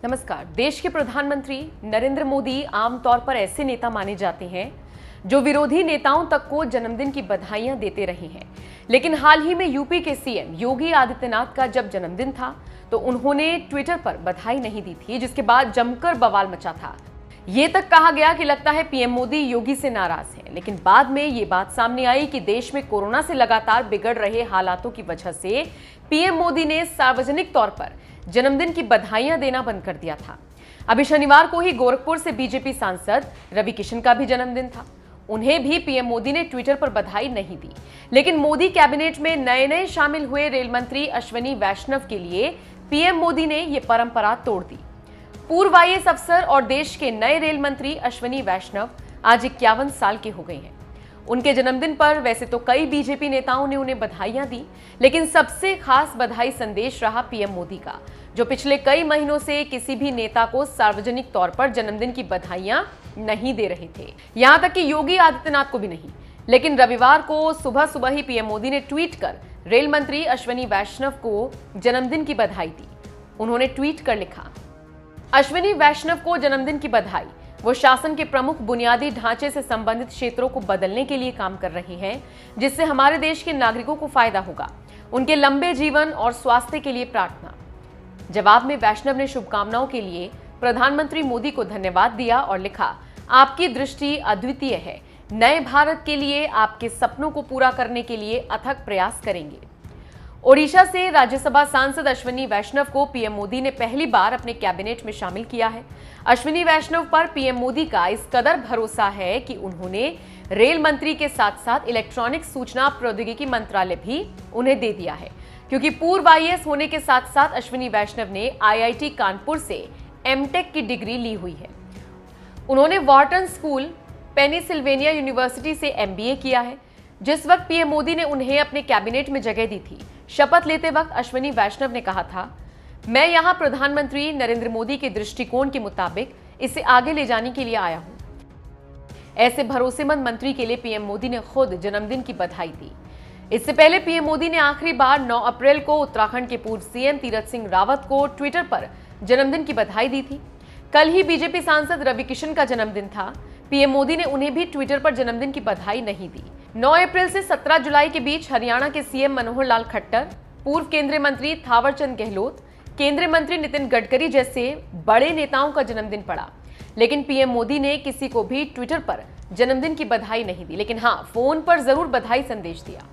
नमस्कार। देश के प्रधानमंत्री नरेंद्र मोदी आमतौर पर ऐसे नेता माने जाते हैं जो विरोधी नेताओं तक को जन्मदिन की बधाइयां देते रहे हैं। लेकिन हाल ही में यूपी के सीएम योगी आदित्यनाथ का जब जन्मदिन था तो उन्होंने ट्विटर पर बधाई नहीं दी थी, जिसके बाद जमकर बवाल मचा था। ये तक कहा गया कि लगता है पीएम मोदी योगी से नाराज हैं। लेकिन बाद में ये बात सामने आई कि देश में कोरोना से लगातार बिगड़ रहे हालातों की वजह से पीएम मोदी ने सार्वजनिक तौर पर जन्मदिन की बधाइयां देना बंद कर दिया था। अभी शनिवार को ही गोरखपुर से बीजेपी सांसद रवि किशन का भी जन्मदिन था। उन्हें भी पीएम मोदी ने ट्विटर पर बधाई नहीं दी। लेकिन मोदी कैबिनेट में नए शामिल हुए रेल मंत्री अश्विनी वैष्णव के लिए पीएम मोदी ने यह परंपरा तोड़ दी। पूर्व आईएएस अफसर और देश के नए रेल मंत्री अश्विनी वैष्णव आज 51 साल के हो गए हैं। उनके जन्मदिन पर वैसे तो कई बीजेपी नेताओं ने उन्हें बधाइयां दी, लेकिन सबसे खास बधाई संदेश रहा पीएम मोदी का, जो पिछले कई महीनों से किसी भी नेता को सार्वजनिक तौर पर जन्मदिन की बधाइयां नहीं दे रहे थे, यहां तक कि योगी आदित्यनाथ को भी नहीं। लेकिन रविवार को सुबह सुबह ही पीएम मोदी ने ट्वीट कर रेल मंत्री अश्विनी वैष्णव को जन्मदिन की बधाई दी। उन्होंने ट्वीट कर लिखा, अश्विनी वैष्णव को जन्मदिन की बधाई। वो शासन के प्रमुख बुनियादी ढांचे से संबंधित क्षेत्रों को बदलने के लिए काम कर रहे हैं, जिससे हमारे देश के नागरिकों को फायदा होगा। उनके लंबे जीवन और स्वास्थ्य के लिए प्रार्थना। जवाब में वैष्णव ने शुभकामनाओं के लिए प्रधानमंत्री मोदी को धन्यवाद दिया और लिखा, आपकी दृष्टि अद्वितीय है। नए भारत के लिए, आपके सपनों को पूरा करने के लिए अथक प्रयास करेंगे। ओडिशा से राज्यसभा सांसद अश्विनी वैष्णव को पीएम मोदी ने पहली बार अपने कैबिनेट में शामिल किया है। अश्विनी वैष्णव पर पीएम मोदी का इस कदर भरोसा है कि उन्होंने रेल मंत्री के साथ साथ इलेक्ट्रॉनिक सूचना प्रौद्योगिकी मंत्रालय भी उन्हें दे दिया है, क्योंकि पूर्व आईएएस होने के साथ साथ अश्विनी वैष्णव ने आईआईटी कानपुर से एमटेक की डिग्री ली हुई है। उन्होंने वॉर्टन स्कूल, पेनिसिल्वेनिया यूनिवर्सिटी से एमबीए किया है। जिस वक्त पीएम मोदी ने उन्हें अपने कैबिनेट में जगह दी थी, शपथ लेते वक्त अश्विनी वैष्णव ने कहा था, मैं यहां प्रधानमंत्री नरेंद्र मोदी के दृष्टिकोण के मुताबिक इसे आगे ले जाने के लिए आया हूं। ऐसे भरोसेमंद मंत्री के लिए पीएम मोदी ने खुद जन्मदिन की बधाई दी। इससे पहले पीएम मोदी ने आखिरी बार 9 अप्रैल को उत्तराखंड के पूर्व सीएम तीरथ सिंह रावत को ट्विटर पर जन्मदिन की बधाई दी थी। कल ही बीजेपी सांसद रवि किशन का जन्मदिन था। पीएम मोदी ने उन्हें भी ट्विटर पर जन्मदिन की बधाई नहीं दी। 9 अप्रैल से 17 जुलाई के बीच हरियाणा के सीएम मनोहर लाल खट्टर, पूर्व केंद्रीय मंत्री थावरचंद गहलोत, केंद्रीय मंत्री नितिन गडकरी जैसे बड़े नेताओं का जन्मदिन पड़ा। लेकिन पीएम मोदी ने किसी को भी ट्विटर पर जन्मदिन की बधाई नहीं दी, लेकिन हाँ, फोन पर जरूर बधाई संदेश दिया।